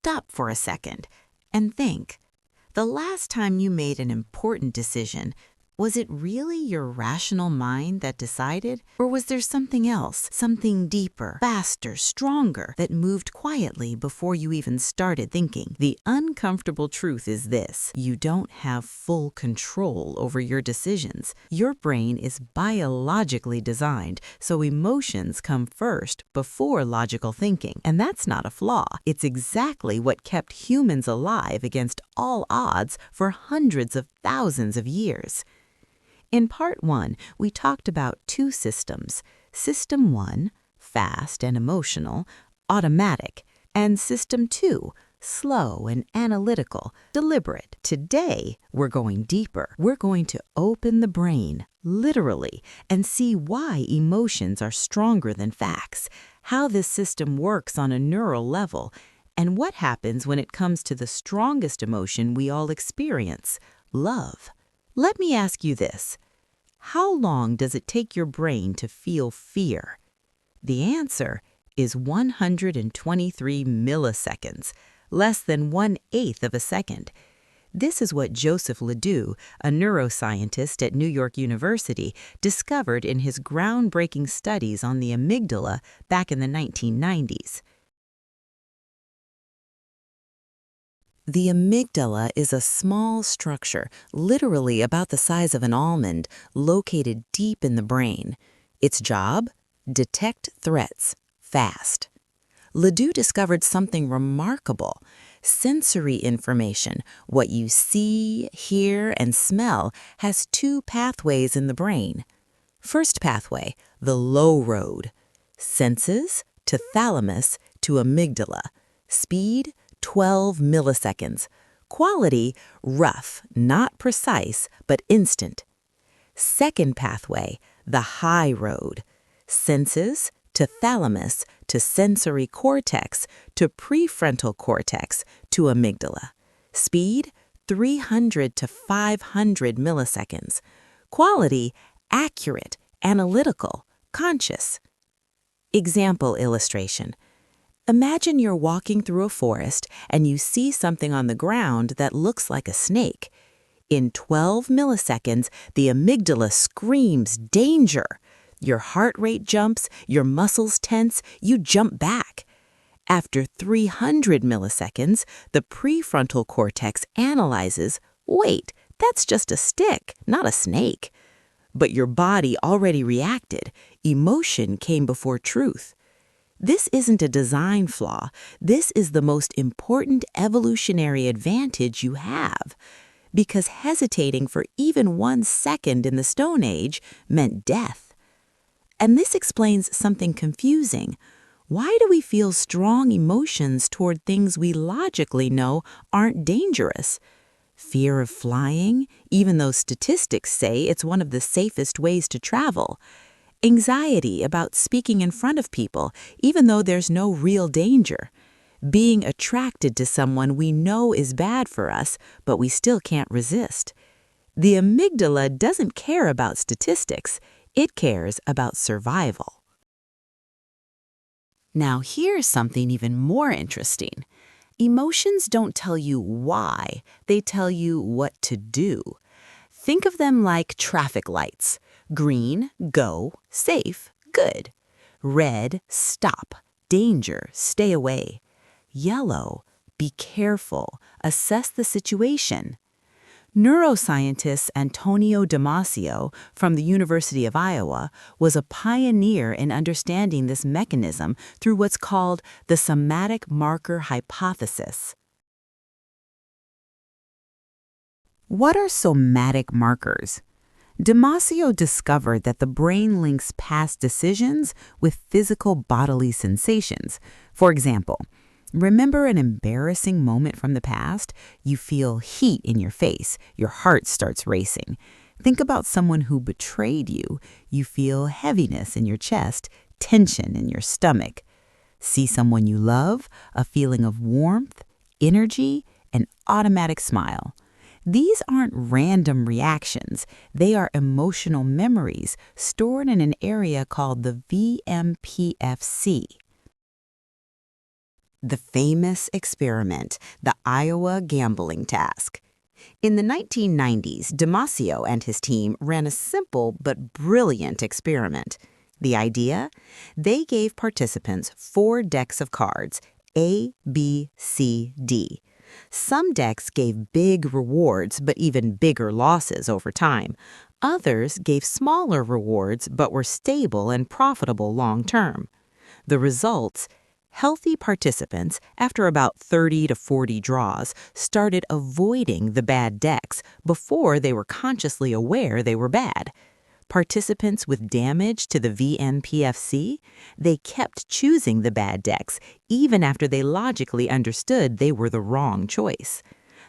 stop for a second and think. The last time you made an important decision, was it really your rational mind that decided? Or was there something else, something deeper, faster, stronger, that moved quietly before you even started thinking? The uncomfortable truth is this: you don't have full control over your decisions. Your brain is biologically designed, so emotions come first before logical thinking. And that's not a flaw. It's exactly what kept humans alive against all odds for hundreds of thousands of years. In Part 1, we talked about two systems. System 1, fast and emotional, automatic, and System 2, slow and analytical, deliberate. Today, we're going deeper. We're going to open the brain, literally, and see why emotions are stronger than facts, how this system works on a neural level, and what happens when it comes to the strongest emotion we all experience: love. Let me ask you this: how long does it take your brain to feel fear? The answer is 123 milliseconds, less than 1/8 of a second. This is what Joseph Ledo, a neuroscientist at New York University, discovered in his groundbreaking studies on the amygdala back in the 1990s. The amygdala is a small structure, literally about the size of an almond, located deep in the brain. Its job? Detect threats fast. Ledo discovered something remarkable. Sensory information, what you see, hear, and smell, has two pathways in the brain. First pathway, the low road. Senses to thalamus to amygdala. Speed, 12 milliseconds. Quality, rough, not precise, but instant. Second pathway, the high road. Senses to thalamus to sensory cortex to prefrontal cortex to amygdala. Speed, 300 to 500 milliseconds. Quality, accurate, analytical, conscious. Example illustration. Imagine you're walking through a forest and you see something on the ground that looks like a snake. In 12 milliseconds, the amygdala screams danger. Your heart rate jumps, your muscles tense, you jump back. After 300 milliseconds, the prefrontal cortex analyzes, wait, that's just a stick, not a snake. But your body already reacted. Emotion came before truth. This isn't a design flaw. This is the most important evolutionary advantage you have. Because hesitating for even 1 second in the Stone Age meant death. And this explains something confusing. Why do we feel strong emotions toward things we logically know aren't dangerous? Fear of flying, even though statistics say it's one of the safest ways to travel. Anxiety about speaking in front of people, even though there's no real danger. Being attracted to someone we know is bad for us, but we still can't resist. The amygdala doesn't care about statistics. It cares about survival. Now here's something even more interesting. Emotions don't tell you why, they tell you what to do. Think of them like traffic lights. Green, go, safe, good. Red, stop, danger, stay away. Yellow, be careful, assess the situation. Neuroscientist Antonio Damasio from the University of Iowa was a pioneer in understanding this mechanism through what's called the somatic marker hypothesis. What are somatic markers? Damasio discovered that the brain links past decisions with physical bodily sensations. For example, remember an embarrassing moment from the past? You feel heat in your face. Your heart starts racing. Think about someone who betrayed you. You feel heaviness in your chest, tension in your stomach. See someone you love, a feeling of warmth, energy, an automatic smile. These aren't random reactions. They are emotional memories stored in an area called the VMPFC. The famous experiment, the Iowa gambling task. In the 1990s, Damasio and his team ran a simple but brilliant experiment. The idea? They gave participants 4 decks of cards, A, B, C, D. Some decks gave big rewards but even bigger losses over time. Others gave smaller rewards but were stable and profitable long term. The results? Healthy participants, after about 30 to 40 draws, started avoiding the bad decks before they were consciously aware they were bad. Participants with damage to the VNPFC, they kept choosing the bad decks even after they logically understood they were the wrong choice.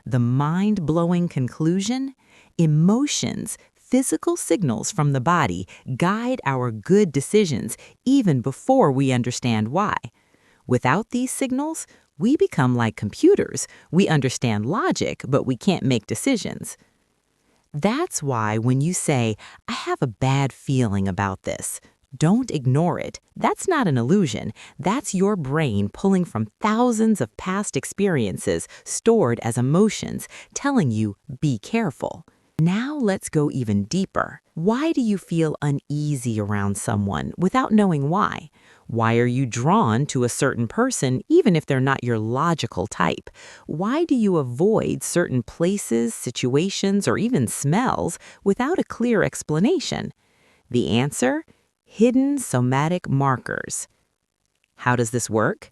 The mind-blowing conclusion? Emotions, physical signals from the body, guide our good decisions even before we understand why. Without these signals, we become like computers. We understand logic, but we can't make decisions. That's why when you say, "I have a bad feeling about this," don't ignore it. That's not an illusion. That's your brain pulling from thousands of past experiences stored as emotions, telling you, be careful. Now let's go even deeper. Why do you feel uneasy around someone without knowing why? Why are you drawn to a certain person even if they're not your logical type? Why do you avoid certain places, situations, or even smells without a clear explanation? The answer? Hidden somatic markers. How does this work?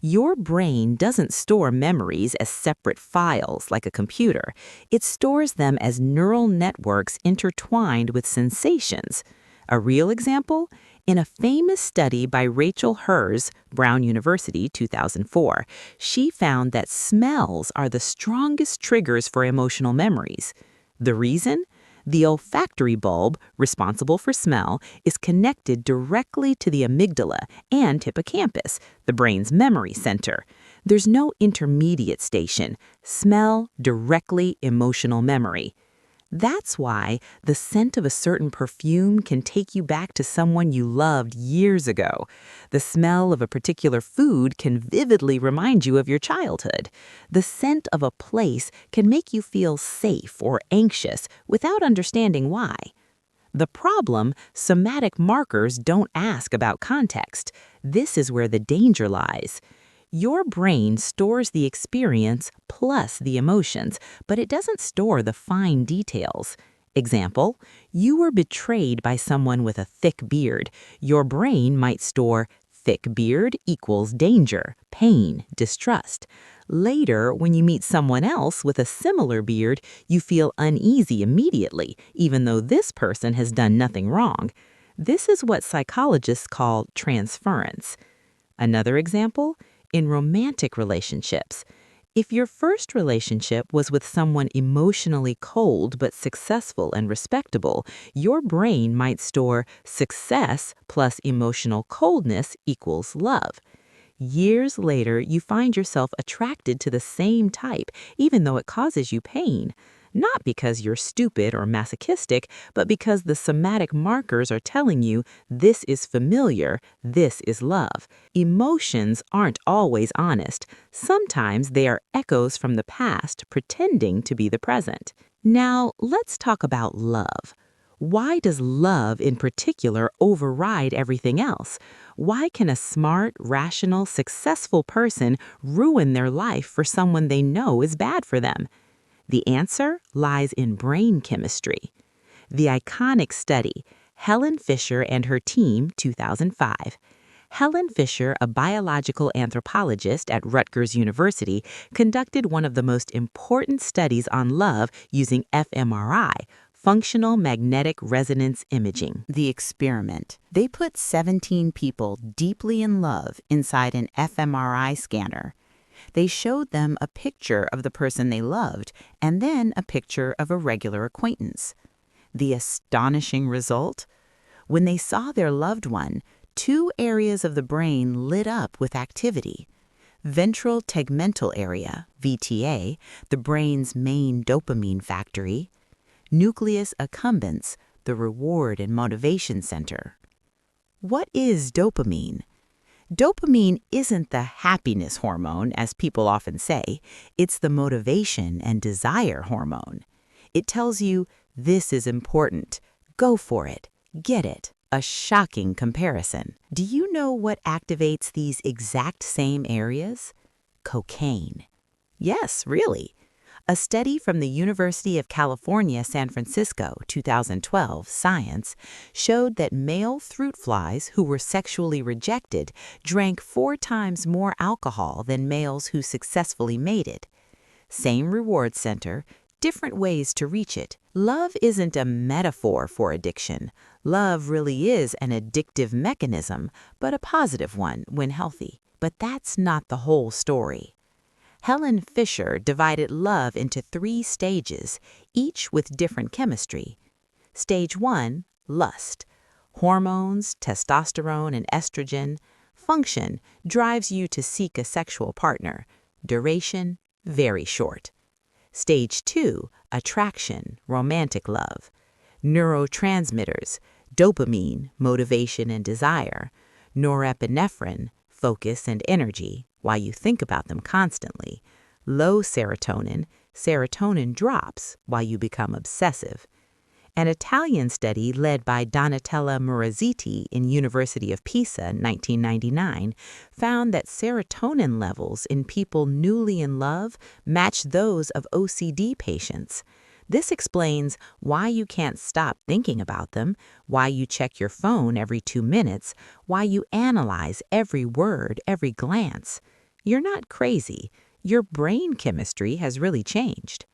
Your brain doesn't store memories as separate files like a computer. It stores them as neural networks intertwined with sensations. A real example? In a famous study by Rachel Herz, Brown University, 2004, she found that smells are the strongest triggers for emotional memories. The reason? The olfactory bulb, responsible for smell, is connected directly to the amygdala and hippocampus, the brain's memory center. There's no intermediate station. Smell, directly emotional memory. That's why the scent of a certain perfume can take you back to someone you loved years ago. The smell of a particular food can vividly remind you of your childhood. The scent of a place can make you feel safe or anxious without understanding why. The problem, somatic markers don't ask about context. This is where the danger lies. Your brain stores the experience plus the emotions, but it doesn't store the fine details. Example, you were betrayed by someone with a thick beard. Your brain might store thick beard equals danger, pain, distrust. Later, when you meet someone else with a similar beard, you feel uneasy immediately, even though this person has done nothing wrong. This is what psychologists call transference. Another example? In romantic relationships. If your first relationship was with someone emotionally cold but successful and respectable, your brain might store success plus emotional coldness equals love. Years later, you find yourself attracted to the same type, even though it causes you pain. Not because you're stupid or masochistic, but because the somatic markers are telling you this is familiar, this is love. Emotions aren't always honest. Sometimes they are echoes from the past pretending to be the present. Now, let's talk about love. Why does love in particular override everything else? Why can a smart, rational, successful person ruin their life for someone they know is bad for them? The answer lies in brain chemistry. The iconic study, Helen Fisher and her team, 2005. Helen Fisher, a biological anthropologist at Rutgers University, conducted one of the most important studies on love using fMRI, functional magnetic resonance imaging. The experiment. They put 17 people deeply in love inside an fMRI scanner. They showed them a picture of the person they loved and then a picture of a regular acquaintance. The astonishing result? When they saw their loved one, 2 areas of the brain lit up with activity. Ventral tegmental area, VTA, the brain's main dopamine factory. Nucleus accumbens, the reward and motivation center. What is dopamine? Dopamine isn't the happiness hormone, as people often say. It's the motivation and desire hormone. It tells you, this is important. Go for it. Get it. A shocking comparison. Do you know what activates these exact same areas? Cocaine. Yes, really. A study from the University of California, San Francisco, 2012, Science, showed that male fruit flies who were sexually rejected drank 4 times more alcohol than males who successfully mated. Same reward center, different ways to reach it. Love isn't a metaphor for addiction. Love really is an addictive mechanism, but a positive one when healthy. But that's not the whole story. Helen Fisher divided love into 3 stages, each with different chemistry. Stage 1, lust. Hormones, testosterone and estrogen. Function drives you to seek a sexual partner. Duration, very short. Stage 2, attraction, romantic love. Neurotransmitters, dopamine, motivation and desire. Norepinephrine, focus and energy, why you think about them constantly. Low serotonin, serotonin drops while you become obsessive. An Italian study led by Donatella Murazziti in University of Pisa, 1999, found that serotonin levels in people newly in love matched those of OCD patients. This explains why you can't stop thinking about them, why you check your phone every 2 minutes, why you analyze every word, every glance. You're not crazy. Your brain chemistry has really changed.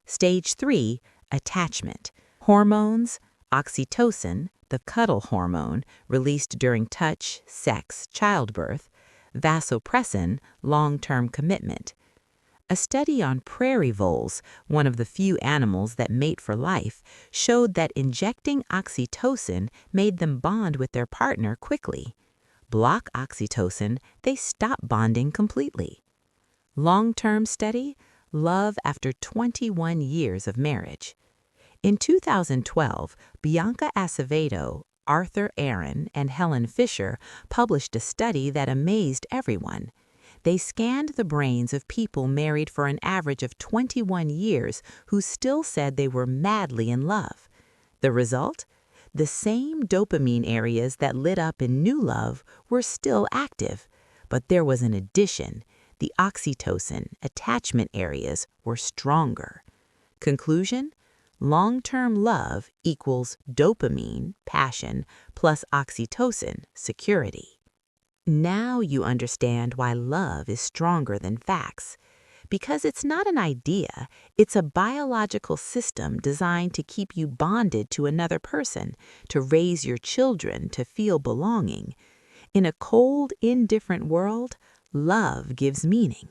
Stage 3, attachment. Hormones, oxytocin, the cuddle hormone, released during touch, sex, childbirth. Vasopressin, long-term commitment. A study on prairie voles, one of the few animals that mate for life, showed that injecting oxytocin made them bond with their partner quickly. Block oxytocin, they stop bonding completely. Long-term study, love after 21 years of marriage. In 2012, Bianca Acevedo, Arthur Aaron, and Helen Fisher published a study that amazed everyone. They scanned the brains of people married for an average of 21 years who still said they were madly in love. The result? The same dopamine areas that lit up in new love were still active, but there was an addition. The oxytocin, attachment areas were stronger. Conclusion? Long-term love equals dopamine, passion, plus oxytocin, security. Now you understand why love is stronger than facts. Because it's not an idea, it's a biological system designed to keep you bonded to another person, to raise your children, to feel belonging. In a cold, indifferent world, love gives meaning.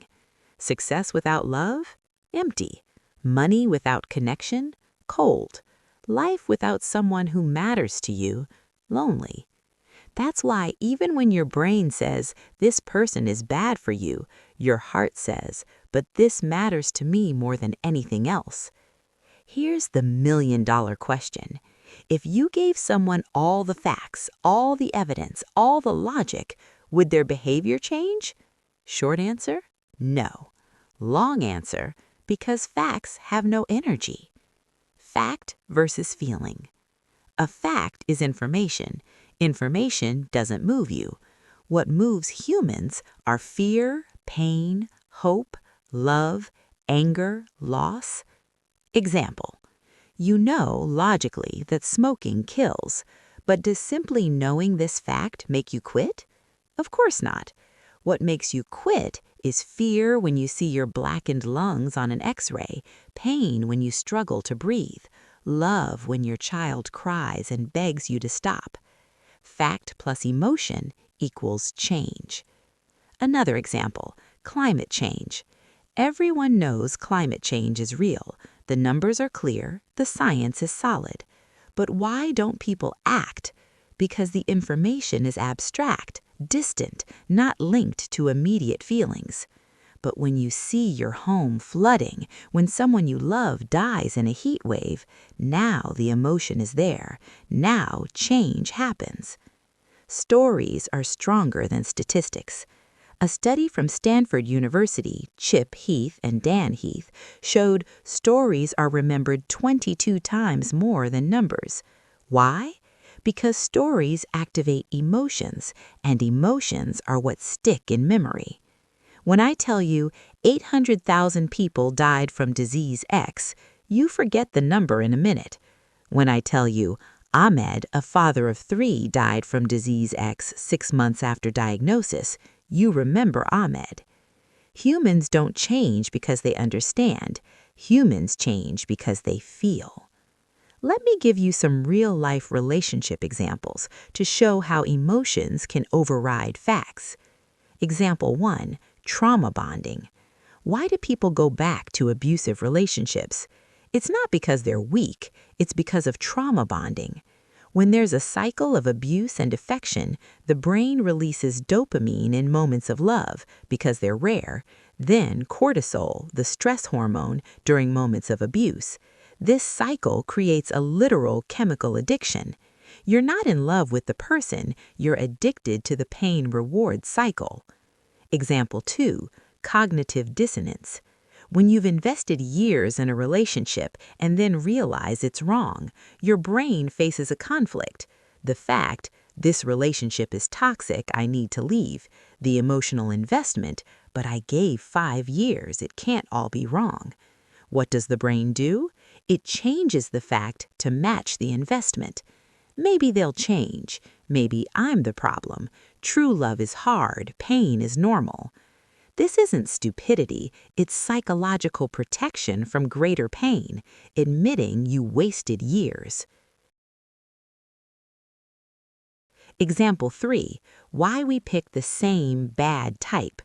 Success without love? Empty. Money without connection? Cold. Life without someone who matters to you? Lonely. That's why even when your brain says, this person is bad for you, your heart says, but this matters to me more than anything else. Here's the million-dollar question. If you gave someone all the facts, all the evidence, all the logic, would their behavior change? Short answer, no. Long answer, because facts have no energy. Fact versus feeling. A fact is information. Information doesn't move you. What moves humans are fear, pain, hope, love, anger, loss. Example. You know logically that smoking kills, but does simply knowing this fact make you quit? Of course not. What makes you quit is fear when you see your blackened lungs on an X-ray, pain when you struggle to breathe, love when your child cries and begs you to stop. Fact plus emotion equals change. Another example, climate change. Everyone knows climate change is real. The numbers are clear, the science is solid. But why don't people act? Because the information is abstract, distant, not linked to immediate feelings. But when you see your home flooding, when someone you love dies in a heat wave, now the emotion is there. Now change happens. Stories are stronger than statistics. A study from Stanford University, Chip Heath and Dan Heath, showed stories are remembered 22 times more than numbers. Why? Because stories activate emotions, and emotions are what stick in memory. When I tell you 800,000 people died from disease X, you forget the number in a minute. When I tell you Ahmed, a father of 3, died from disease X 6 months after diagnosis, you remember Ahmed. Humans don't change because they understand. Humans change because they feel. Let me give you some real-life relationship examples to show how emotions can override facts. Example 1, trauma bonding. Why do people go back to abusive relationships? It's not because they're weak, it's because of trauma bonding. When there's a cycle of abuse and affection, the brain releases dopamine in moments of love because they're rare, then cortisol, the stress hormone, during moments of abuse. This cycle creates a literal chemical addiction. You're not in love with the person, you're addicted to the pain-reward cycle. Example 2, cognitive dissonance. When you've invested years in a relationship and then realize it's wrong, your brain faces a conflict. The fact, this relationship is toxic, I need to leave. The emotional investment, but I gave 5 years, it can't all be wrong. What does the brain do? It changes the fact to match the investment. Maybe they'll change. Maybe I'm the problem. True love is hard, pain is normal. This isn't stupidity, it's psychological protection from greater pain, admitting you wasted years. Example 3, why we pick the same bad type.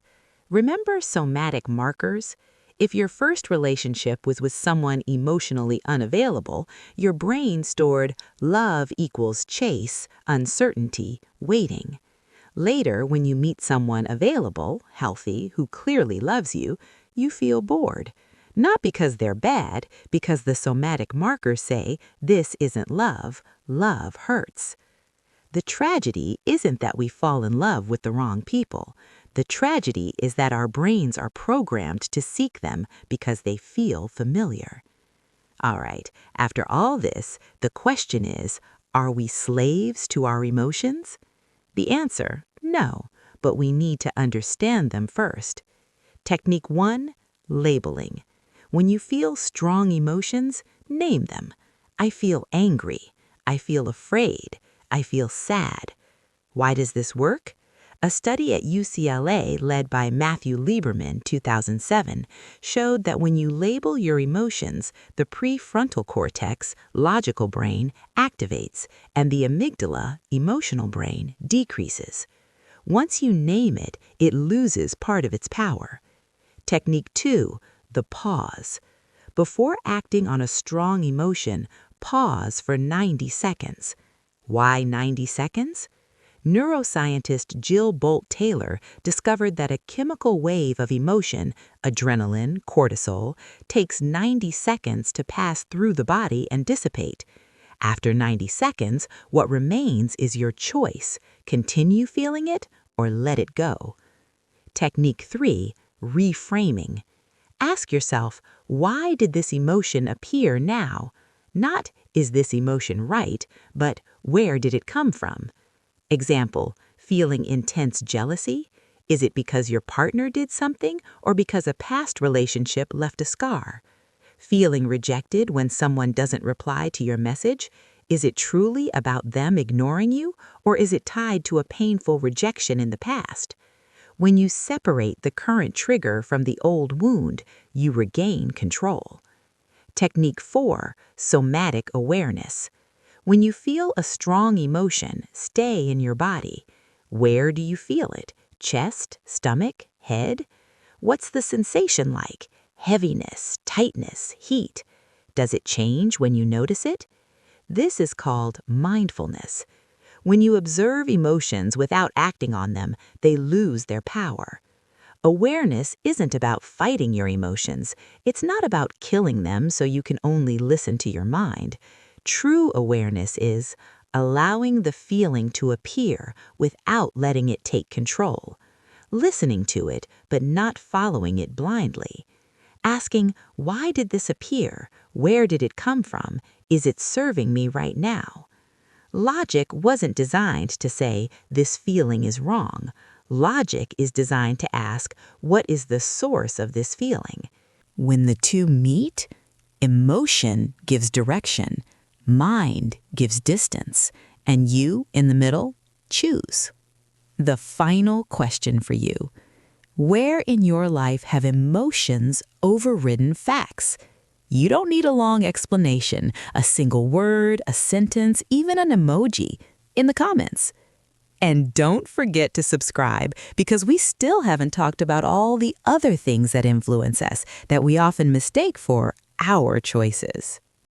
Remember somatic markers? If your first relationship was with someone emotionally unavailable, your brain stored love equals chase, uncertainty, waiting. Later, when you meet someone available, healthy, who clearly loves you, you feel bored. Not because they're bad, because the somatic markers say, this isn't love, love hurts. The tragedy isn't that we fall in love with the wrong people. The tragedy is that our brains are programmed to seek them because they feel familiar. All right, after all this, the question is, are we slaves to our emotions? The answer, no, but we need to understand them first. Technique 1, labeling. When you feel strong emotions, name them. I feel angry. I feel afraid. I feel sad. Why does this work? A study at UCLA led by Matthew Lieberman, 2007, showed that when you label your emotions, the prefrontal cortex, logical brain, activates, and the amygdala, emotional brain, decreases. Once you name it, it loses part of its power. Technique 2, the pause. Before acting on a strong emotion, pause for 90 seconds. Why 90 seconds? Neuroscientist Jill Bolt Taylor discovered that a chemical wave of emotion, adrenaline, cortisol, takes 90 seconds to pass through the body and dissipate. After 90 seconds, what remains is your choice: continue feeling it or let it go. Technique 3, reframing. Ask yourself, why did this emotion appear now? Not, is this emotion right, but where did it come from? Example, feeling intense jealousy? Is it because your partner did something or because a past relationship left a scar? Feeling rejected when someone doesn't reply to your message? Is it truly about them ignoring you, or is it tied to a painful rejection in the past? When you separate the current trigger from the old wound, you regain control. Technique 4, somatic awareness. When you feel a strong emotion, stay in your body. Where do you feel it? Chest, stomach, head? What's the sensation like? Heaviness, tightness, heat. Does it change when you notice it? This is called mindfulness. When you observe emotions without acting on them, they lose their power. Awareness isn't about fighting your emotions. It's not about killing them so you can only listen to your mind. True awareness is, allowing the feeling to appear without letting it take control, listening to it but not following it blindly, asking, why did this appear? Where did it come from? Is it serving me right now? Logic wasn't designed to say, this feeling is wrong. Logic is designed to ask, what is the source of this feeling? When the two meet, emotion gives direction, mind gives distance, and you, in the middle, choose. The final question for you. Where in your life have emotions overridden facts? You don't need a long explanation, a single word, a sentence, even an emoji, in the comments. And don't forget to subscribe, because we still haven't talked about all the other things that influence us that we often mistake for our choices.